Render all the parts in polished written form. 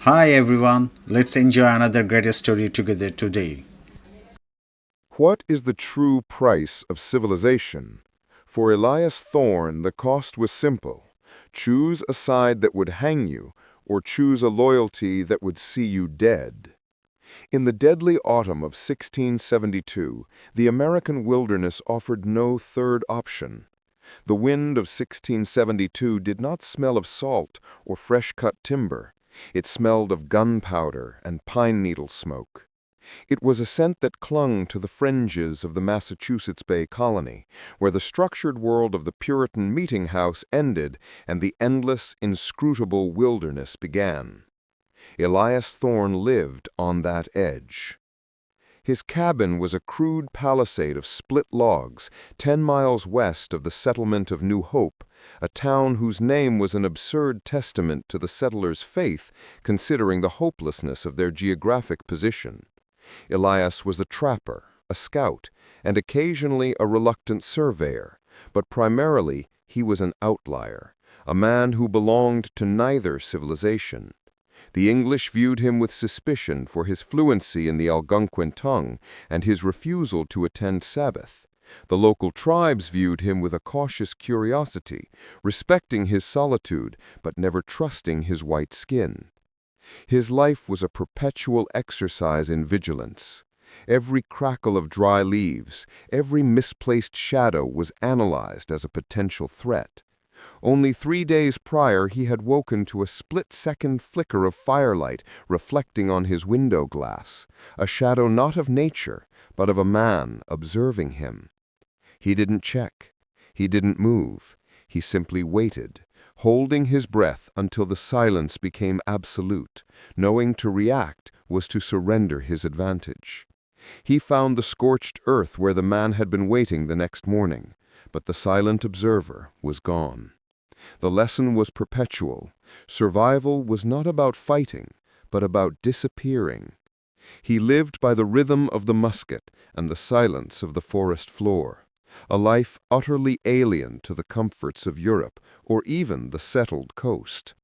Hi everyone, let's enjoy another great story together today. What is the true price of civilization? For Elias Thorne, the cost was simple. Choose a side that would hang you, or choose a loyalty that would see you dead. In the deadly autumn of 1672, the American wilderness offered no third option. The wind of 1672 did not smell of salt or fresh-cut timber. It smelled of gunpowder and pine needle smoke. It was a scent that clung to the fringes of the Massachusetts Bay Colony, where the structured world of the Puritan meeting house ended and the endless, inscrutable wilderness began. Elias Thorne lived on that edge. His cabin was a crude palisade of split logs 10 miles west of the settlement of New Hope, a town whose name was an absurd testament to the settlers' faith, considering the hopelessness of their geographic position. Elias was a trapper, a scout, and occasionally a reluctant surveyor, but primarily he was an outlier, a man who belonged to neither civilization. The English viewed him with suspicion for his fluency in the Algonquin tongue and his refusal to attend Sabbath. The local tribes viewed him with a cautious curiosity, respecting his solitude but never trusting his white skin. His life was a perpetual exercise in vigilance. Every crackle of dry leaves, every misplaced shadow was analyzed as a potential threat. Only 3 days prior he had woken to a split-second flicker of firelight reflecting on his window glass, a shadow not of nature, but of a man observing him. He didn't check. He didn't move. He simply waited, holding his breath until the silence became absolute, knowing to react was to surrender his advantage. He found the scorched earth where the man had been waiting the next morning, but the silent observer was gone. The lesson was perpetual. Survival was not about fighting, but about disappearing. He lived by the rhythm of the musket and the silence of the forest floor, a life utterly alien to the comforts of Europe or even the settled coast.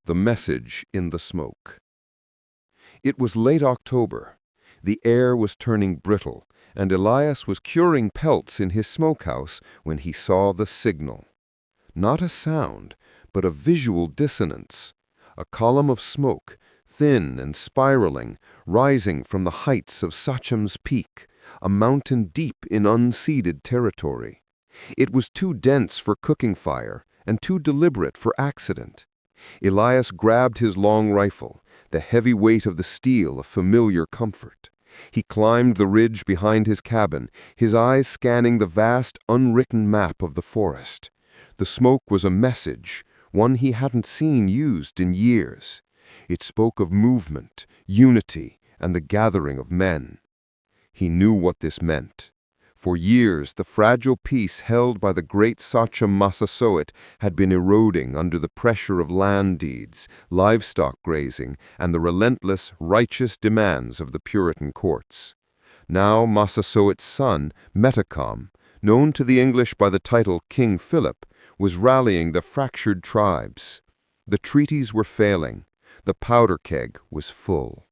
The message in the smoke. It was late October. The air was turning brittle, and Elias was curing pelts in his smokehouse when he saw the signal. Not a sound, but a visual dissonance. A column of smoke, thin and spiraling, rising from the heights of Sachem's Peak, a mountain deep in unceded territory. It was too dense for cooking fire and too deliberate for accident. Elias grabbed his long rifle, the heavy weight of the steel a familiar comfort. He climbed the ridge behind his cabin, his eyes scanning the vast, unwritten map of the forest. The smoke was a message, one he hadn't seen used in years. It spoke of movement, unity, and the gathering of men. He knew what this meant. For years, the fragile peace held by the great Sachem Metacom had been eroding under the pressure of land deeds, livestock grazing, and the relentless, righteous demands of the Puritan courts. Now Metacom's son, Metacom, known to the English by the title King Philip, was rallying the fractured tribes. The treaties were failing. The powder keg was full.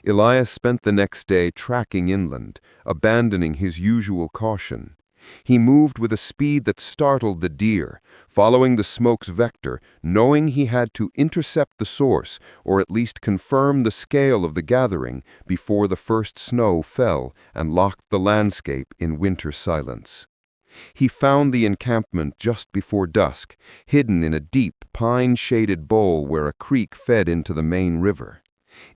Elias spent the next day tracking inland, abandoning his usual caution. He moved with a speed that startled the deer, following the smoke's vector, knowing he had to intercept the source or at least confirm the scale of the gathering before the first snow fell and locked the landscape in winter silence. He found the encampment just before dusk, hidden in a deep, pine-shaded bowl where a creek fed into the main river.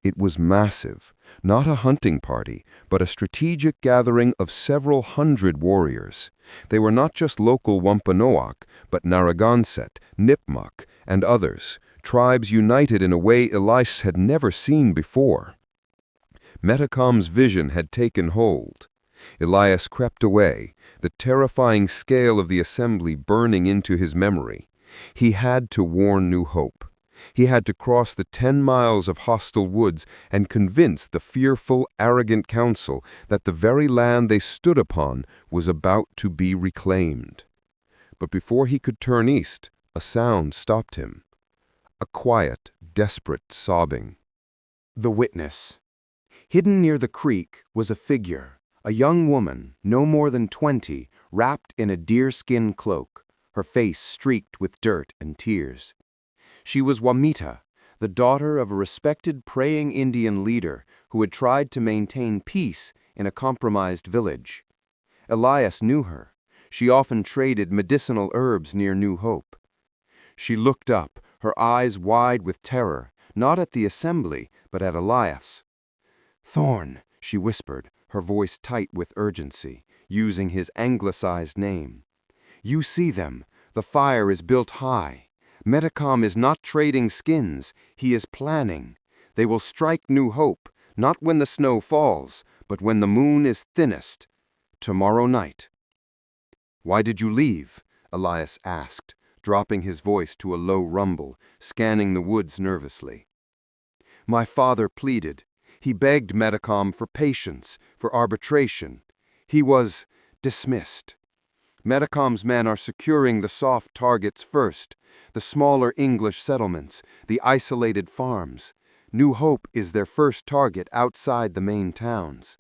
It was massive, not a hunting party, but a strategic gathering of several hundred warriors. They were not just local Wampanoag, but Narragansett, Nipmuc, and others, tribes united in a way Elias had never seen before. Metacom's vision had taken hold. Elias crept away, the terrifying scale of the assembly burning into his memory. He had to warn New Hope. He had to cross the 10 miles of hostile woods and convince the fearful, arrogant council that the very land they stood upon was about to be reclaimed. But before he could turn east, a sound stopped him. A quiet, desperate sobbing. The witness. Hidden near the creek was a figure, a young woman, no more than 20, wrapped in a deerskin cloak, her face streaked with dirt and tears. She was Wamitta, the daughter of a respected praying Indian leader who had tried to maintain peace in a compromised village. Elias knew her. She often traded medicinal herbs near New Hope. She looked up, her eyes wide with terror, not at the assembly, but at Elias. "Thorne," she whispered, her voice tight with urgency, using his anglicized name. "You see them. The fire is built high. Metacom is not trading skins. He is planning. They will strike New Hope, not when the snow falls, but when the moon is thinnest. Tomorrow night." "Why did you leave?" Elias asked, dropping his voice to a low rumble, scanning the woods nervously. "My father pleaded. He begged Metacom for patience, for arbitration. He was dismissed. Metacom's men are securing the soft targets first, the smaller English settlements, the isolated farms. New Hope is their first target outside the main towns.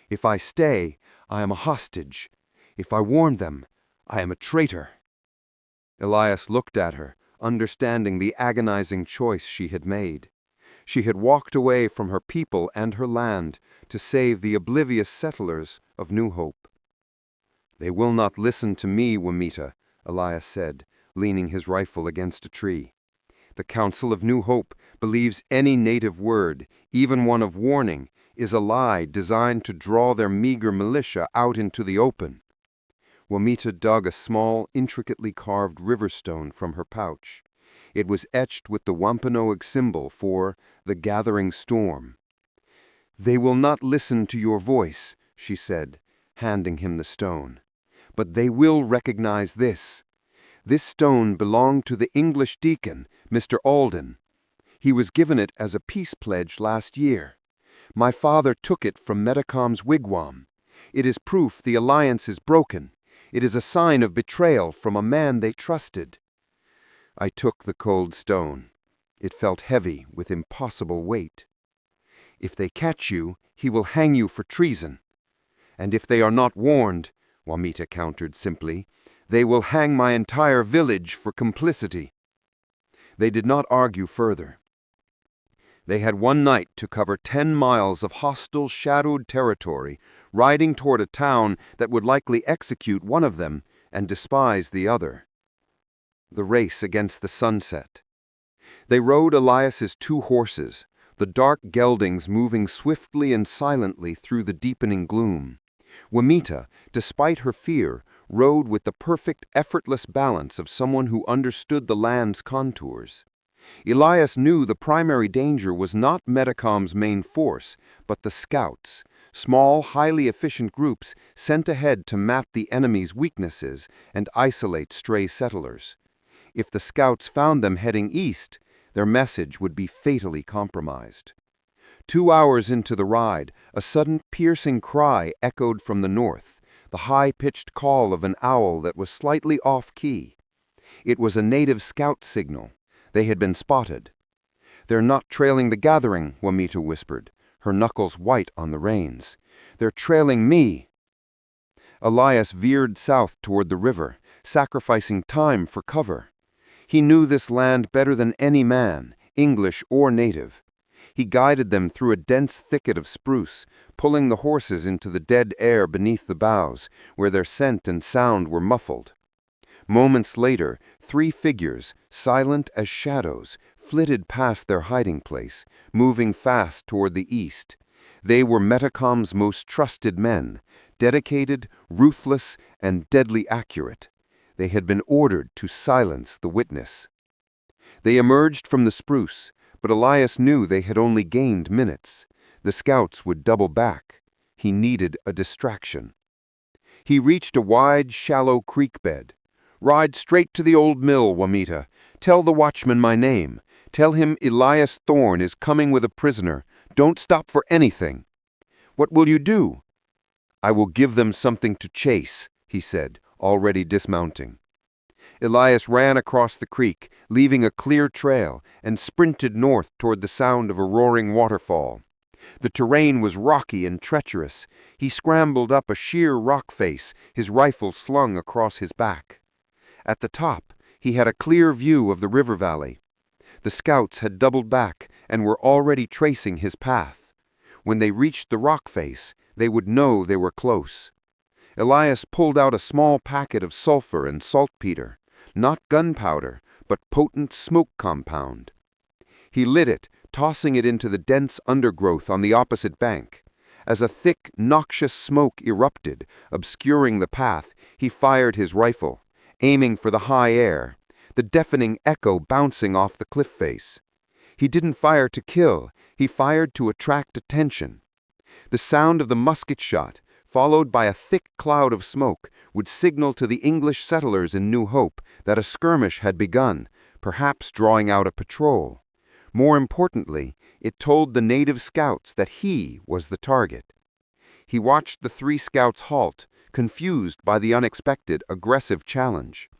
If I stay, I am a hostage. If I warn them, I am a traitor." Elias looked at her, understanding the agonizing choice she had made. She had walked away from her people and her land to save the oblivious settlers of New Hope. "They will not listen to me, Wamitta," Elias said, leaning his rifle against a tree. "The Council of New Hope believes any native word, even one of warning, is a lie designed to draw their meager militia out into the open." Wamitta dug a small, intricately carved river stone from her pouch. It was etched with the Wampanoag symbol for the gathering storm. "They will not listen to your voice," she said, handing him the stone. "But they will recognize this. This stone belonged to the English deacon, Mr. Alden. He was given it as a peace pledge last year. My father took it from Metacom's wigwam. It is proof the alliance is broken. It is a sign of betrayal from a man they trusted." I took the cold stone. It felt heavy with impossible weight. "If they catch you, he will hang you for treason. And if they are not warned," Wamitta countered simply, "they will hang my entire village for complicity." They did not argue further. They had one night to cover 10 miles of hostile, shadowed territory, riding toward a town that would likely execute one of them and despise the other. The race against the sunset. They rode Elias's 2 horses, the dark geldings moving swiftly and silently through the deepening gloom. Wamitta, despite her fear, rode with the perfect, effortless balance of someone who understood the land's contours. Elias knew the primary danger was not Metacom's main force, but the scouts, small, highly efficient groups sent ahead to map the enemy's weaknesses and isolate stray settlers. If the scouts found them heading east, their message would be fatally compromised. 2 hours into the ride, a sudden piercing cry echoed from the north, the high-pitched call of an owl that was slightly off-key. It was a native scout signal. They had been spotted. "They're not trailing the gathering," Wamitta whispered, her knuckles white on the reins. "They're trailing me." Elias veered south toward the river, sacrificing time for cover. He knew this land better than any man, English or native. He guided them through a dense thicket of spruce, pulling the horses into the dead air beneath the boughs, where their scent and sound were muffled. Moments later, 3 figures, silent as shadows, flitted past their hiding place, moving fast toward the east. They were Metacom's most trusted men, dedicated, ruthless, and deadly accurate. They had been ordered to silence the witness. They emerged from the spruce, but Elias knew they had only gained minutes. The scouts would double back. He needed a distraction. He reached a wide, shallow creek bed. "Ride straight to the old mill, Wamitta. Tell the watchman my name. Tell him Elias Thorne is coming with a prisoner. Don't stop for anything." "What will you do?" "I will give them something to chase," he said, already dismounting. Elias ran across the creek, leaving a clear trail, and sprinted north toward the sound of a roaring waterfall. The terrain was rocky and treacherous. He scrambled up a sheer rock face, his rifle slung across his back. At the top, he had a clear view of the river valley. The scouts had doubled back and were already tracing his path. When they reached the rock face, they would know they were close. Elias pulled out a small packet of sulfur and saltpeter, not gunpowder, but potent smoke compound. He lit it, tossing it into the dense undergrowth on the opposite bank. As a thick, noxious smoke erupted, obscuring the path, he fired his rifle, aiming for the high air, the deafening echo bouncing off the cliff face. He didn't fire to kill, he fired to attract attention. The sound of the musket shot, followed by a thick cloud of smoke, would signal to the English settlers in New Hope that a skirmish had begun, perhaps drawing out a patrol. More importantly, it told the native scouts that he was the target. He watched the 3 scouts halt, confused by the unexpected, aggressive challenge.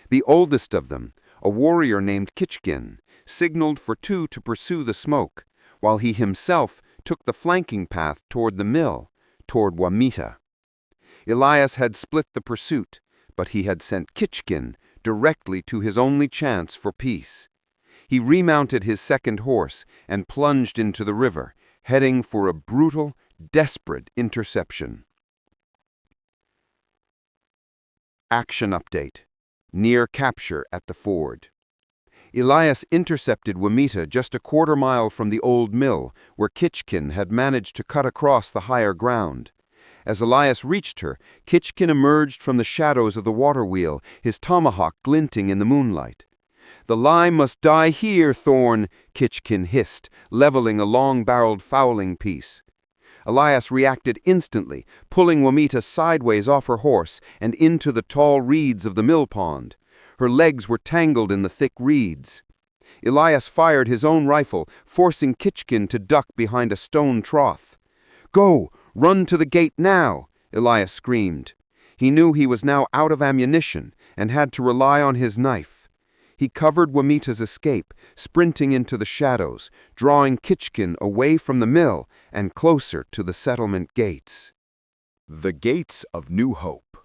The oldest of them, a warrior named Kitchkin, signaled for 2 to pursue the smoke, while he himself took the flanking path toward the mill, toward Wamitta. Elias had split the pursuit, but he had sent Kitchkin directly to his only chance for peace. He remounted his second horse and plunged into the river, heading for a brutal, desperate interception. Action update. Near capture at the ford. Elias intercepted Wamitta just a quarter mile from the old mill, where Kitchkin had managed to cut across the higher ground. As Elias reached her, Kitchkin emerged from the shadows of the water wheel, his tomahawk glinting in the moonlight. "The lie must die here, Thorne," Kitchkin hissed, leveling a long-barreled fowling piece. Elias reacted instantly, pulling Wamitta sideways off her horse and into the tall reeds of the mill pond. Her legs were tangled in the thick reeds. Elias fired his own rifle, forcing Kitchkin to duck behind a stone trough. "Go! Run to the gate now!" Elias screamed. He knew he was now out of ammunition and had to rely on his knife. He covered Wamitta's escape, sprinting into the shadows, drawing Kitchkin away from the mill and closer to the settlement gates. The gates of New Hope.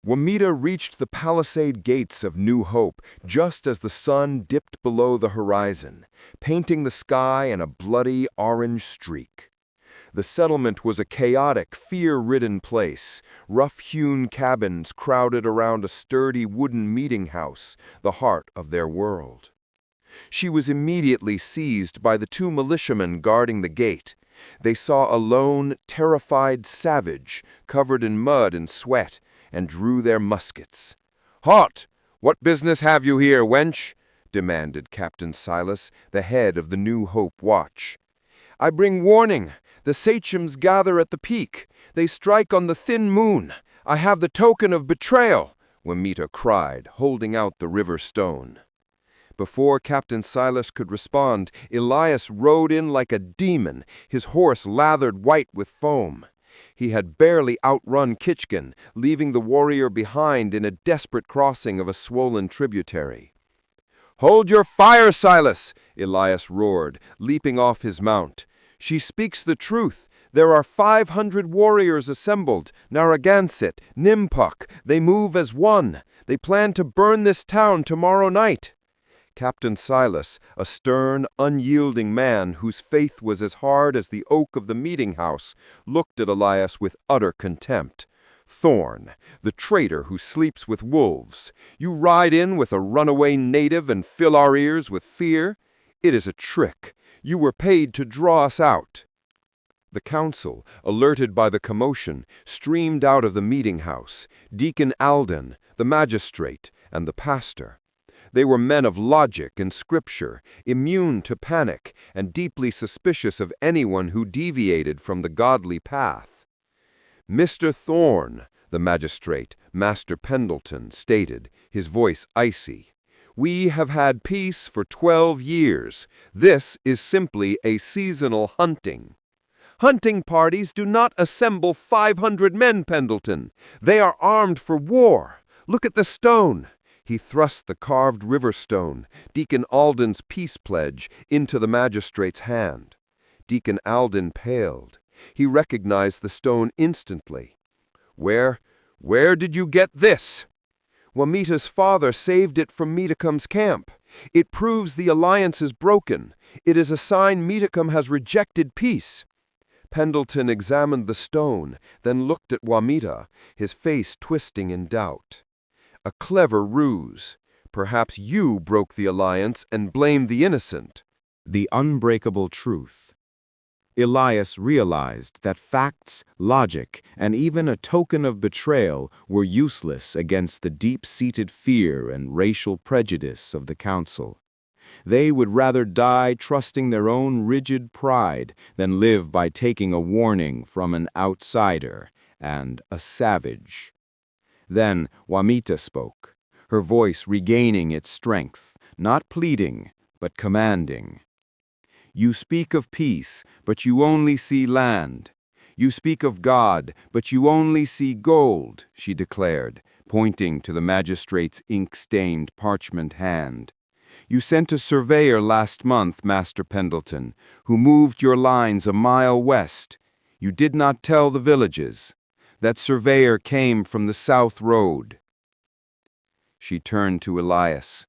Wamitta reached the palisade gates of New Hope just as the sun dipped below the horizon, painting the sky in a bloody orange streak. The settlement was a chaotic, fear-ridden place, rough-hewn cabins crowded around a sturdy wooden meeting house, the heart of their world. She was immediately seized by the 2 militiamen guarding the gate. They saw a lone, terrified savage, covered in mud and sweat, and drew their muskets. "Halt! What business have you here, wench?" demanded Captain Silas, the head of the New Hope watch. "I bring warning. The sachems gather at the peak. They strike on the thin moon. I have the token of betrayal," Wamitta cried, holding out the river stone. Before Captain Silas could respond, Elias rode in like a demon, his horse lathered white with foam. He had barely outrun Kitchkin, leaving the warrior behind in a desperate crossing of a swollen tributary. "Hold your fire, Silas!" Elias roared, leaping off his mount. "She speaks the truth. There are 500 warriors assembled, Narragansett, Nimpuk. They move as one. They plan to burn this town tomorrow night." Captain Silas, a stern, unyielding man whose faith was as hard as the oak of the meeting house, looked at Elias with utter contempt. "Thorne, the traitor who sleeps with wolves. You ride in with a runaway native and fill our ears with fear? It is a trick. You were paid to draw us out." The council, alerted by the commotion, streamed out of the meeting house, Deacon Alden, the magistrate, and the pastor. They were men of logic and scripture, immune to panic, and deeply suspicious of anyone who deviated from the godly path. "Mr. Thorne," the magistrate, Master Pendleton, stated, his voice icy, "we have had peace for 12 years. This is simply a seasonal hunting." "Hunting parties do not assemble 500 men, Pendleton. They are armed for war. Look at the stone." He thrust the carved river stone, Deacon Alden's peace pledge, into the magistrate's hand. Deacon Alden paled. He recognized the stone instantly. Where did you get this? Wamitta's father saved it from Metacom's camp. It proves the alliance is broken. It is a sign Metacom has rejected peace. Pendleton examined the stone, then looked at Wamitta, his face twisting in doubt. A clever ruse. Perhaps you broke the alliance and blamed the innocent. The unbreakable truth. Elias realized that facts, logic, and even a token of betrayal were useless against the deep-seated fear and racial prejudice of the council. They would rather die trusting their own rigid pride than live by taking a warning from an outsider and a savage. Then Wamitta spoke, her voice regaining its strength, not pleading, but commanding. You speak of peace, but you only see land. You speak of God, but you only see gold, she declared, pointing to the magistrate's ink-stained parchment hand. You sent a surveyor last month, Master Pendleton, who moved your lines a mile west. You did not tell the villages. That surveyor came from the South Road. She turned to Elias.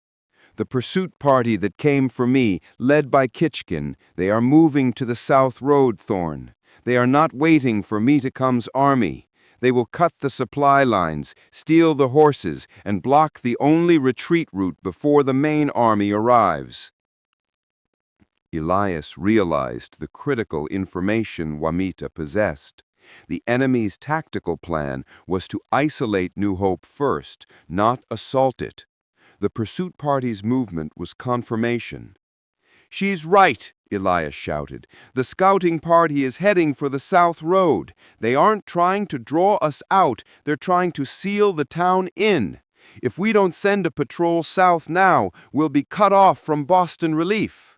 The pursuit party that came for me, led by Kitchkin, they are moving to the South Road, Thorne. They are not waiting for Metacom's army. They will cut the supply lines, steal the horses, and block the only retreat route before the main army arrives. Elias realized the critical information Wamitta possessed. The enemy's tactical plan was to isolate New Hope first, not assault it. The pursuit party's movement was confirmation. She's right, Elias shouted. The scouting party is heading for the South Road. They aren't trying to draw us out, they're trying to seal the town in. If we don't send a patrol south now, we'll be cut off from Boston relief.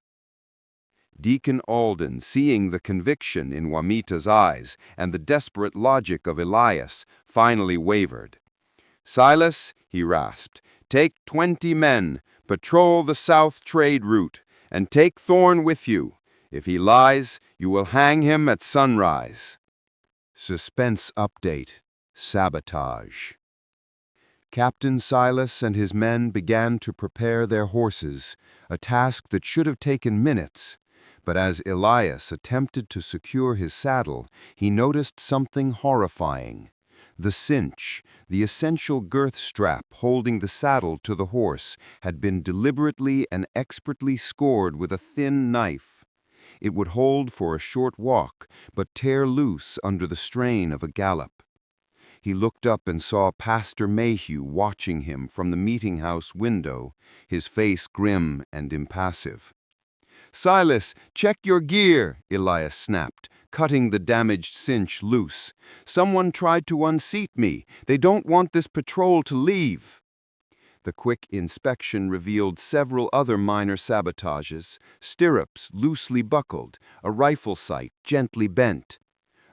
Deacon Alden, seeing the conviction in Wamitta's eyes and the desperate logic of Elias, finally wavered. Silas, he rasped, take 20 men, patrol the south trade route, and take Thorne with you. If he lies, you will hang him at sunrise. Suspense update. Sabotage. Captain Silas and his men began to prepare their horses, a task that should have taken minutes. But as Elias attempted to secure his saddle, he noticed something horrifying. The cinch, the essential girth strap holding the saddle to the horse, had been deliberately and expertly scored with a thin knife. It would hold for a short walk, but tear loose under the strain of a gallop. He looked up and saw Pastor Mayhew watching him from the meeting-house window, his face grim and impassive. "Silas, check your gear," Elias snapped, cutting the damaged cinch loose. "Someone tried to unseat me. They don't want this patrol to leave." The quick inspection revealed several other minor sabotages: stirrups loosely buckled, a rifle sight gently bent.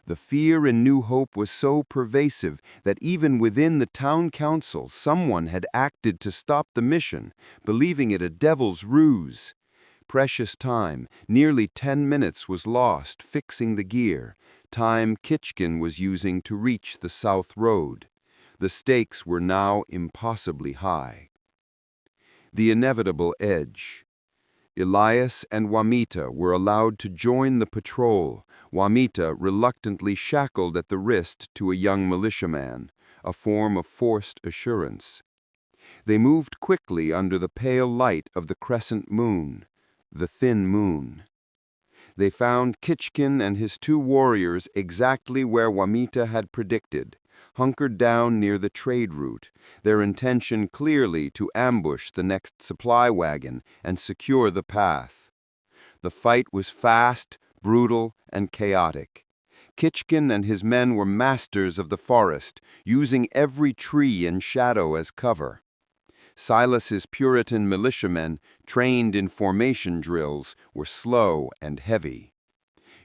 The fear in New Hope was so pervasive that even within the town council someone had acted to stop the mission, believing it a devil's ruse. Precious time, nearly 10 minutes, was lost fixing the gear, time Kitchkin was using to reach the South Road. The stakes were now impossibly high. The inevitable edge. Elias and Wamitta were allowed to join the patrol, Wamitta reluctantly shackled at the wrist to a young militiaman, a form of forced assurance. They moved quickly under the pale light of the crescent moon, the thin moon. They found Kitchkin and his 2 warriors exactly where Wamitta had predicted, hunkered down near the trade route, their intention clearly to ambush the next supply wagon and secure the path. The fight was fast, brutal, and chaotic. Kitchkin and his men were masters of the forest, using every tree and shadow as cover. Silas's Puritan militiamen, trained in formation drills, were slow and heavy.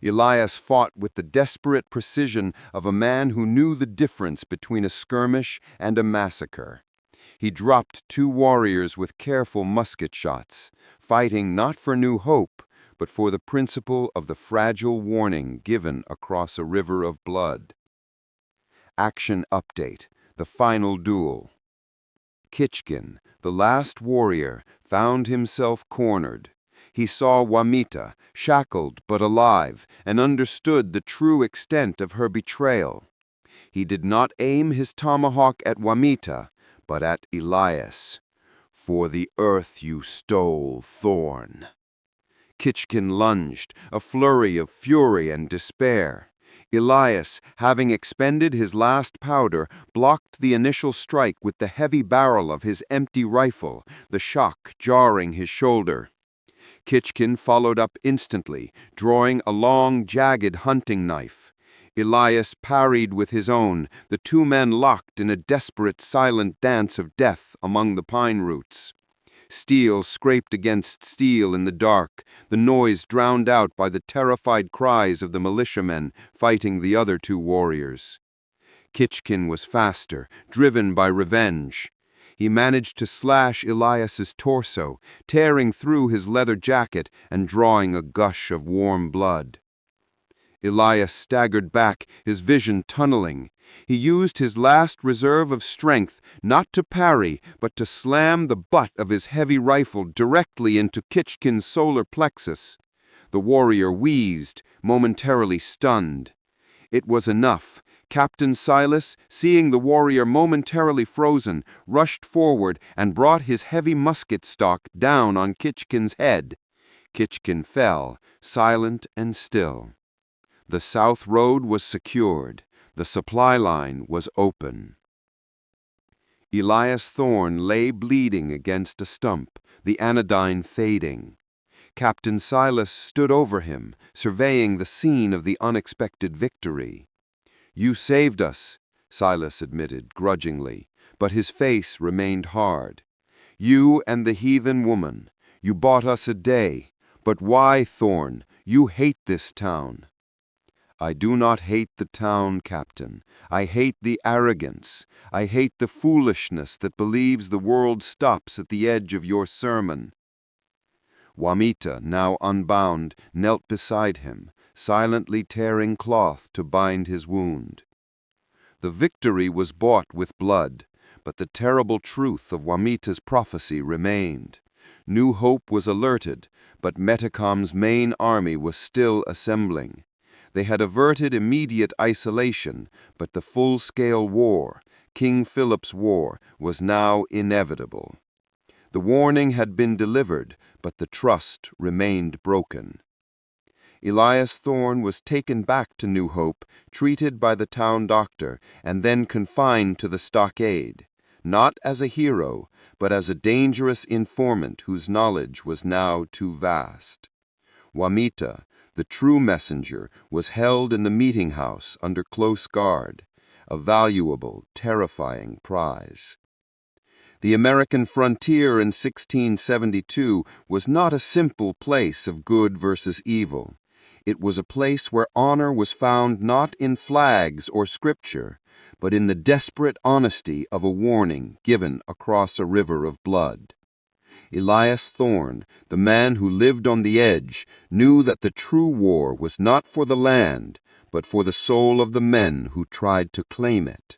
Elias fought with the desperate precision of a man who knew the difference between a skirmish and a massacre. He dropped 2 warriors with careful musket shots, fighting not for new hope, but for the principle of the fragile warning given across a river of blood. Action update: the final duel. Kitchkin, the last warrior, found himself cornered. He saw Wamitta, shackled but alive, and understood the true extent of her betrayal. He did not aim his tomahawk at Wamitta, but at Elias. "For the earth you stole, Thorne." Kitchkin lunged, a flurry of fury and despair. Elias, having expended his last powder, blocked the initial strike with the heavy barrel of his empty rifle, the shock jarring his shoulder. Kitchkin followed up instantly, drawing a long, jagged hunting knife. Elias parried with his own, the 2 men locked in a desperate, silent dance of death among the pine roots. Steel scraped against steel in the dark, the noise drowned out by the terrified cries of the militiamen fighting the other 2 warriors. Kitchkin was faster, driven by revenge. He managed to slash Elias's torso, tearing through his leather jacket and drawing a gush of warm blood. Elias staggered back, his vision tunneling. He used his last reserve of strength not to parry, but to slam the butt of his heavy rifle directly into Kitchkin's solar plexus. The warrior wheezed, momentarily stunned. It was enough. Captain Silas, seeing the warrior momentarily frozen, rushed forward and brought his heavy musket stock down on Kitchkin's head. Kitchkin fell, silent and still. The south road was secured. The supply line was open. Elias Thorne lay bleeding against a stump, the anodyne fading. Captain Silas stood over him, surveying the scene of the unexpected victory. "You saved us," Silas admitted grudgingly, but his face remained hard. "You and the heathen woman. You bought us a day. But why, Thorne? You hate this town." "I do not hate the town, Captain. I hate the arrogance. I hate the foolishness that believes the world stops at the edge of your sermon." Wamitta, now unbound, knelt beside him, silently tearing cloth to bind his wound. The victory was bought with blood, but the terrible truth of Wamitta's prophecy remained. New Hope was alerted, but Metacom's main army was still assembling. They had averted immediate isolation, but the full-scale war, King Philip's War, was now inevitable. The warning had been delivered, but the trust remained broken. Elias Thorne was taken back to New Hope, treated by the town doctor, and then confined to the stockade, not as a hero, but as a dangerous informant whose knowledge was now too vast. Wamitta, the true messenger, was held in the meeting house under close guard, a valuable, terrifying prize. The American frontier in 1672 was not a simple place of good versus evil. It was a place where honor was found not in flags or scripture, but in the desperate honesty of a warning given across a river of blood. Elias Thorne, the man who lived on the edge, knew that the true war was not for the land, but for the soul of the men who tried to claim it.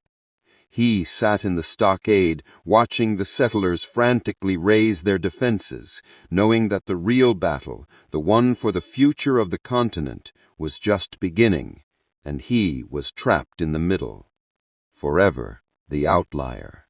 He sat in the stockade, watching the settlers frantically raise their defenses, knowing that the real battle, the one for the future of the continent, was just beginning, and he was trapped in the middle. Forever the outlier.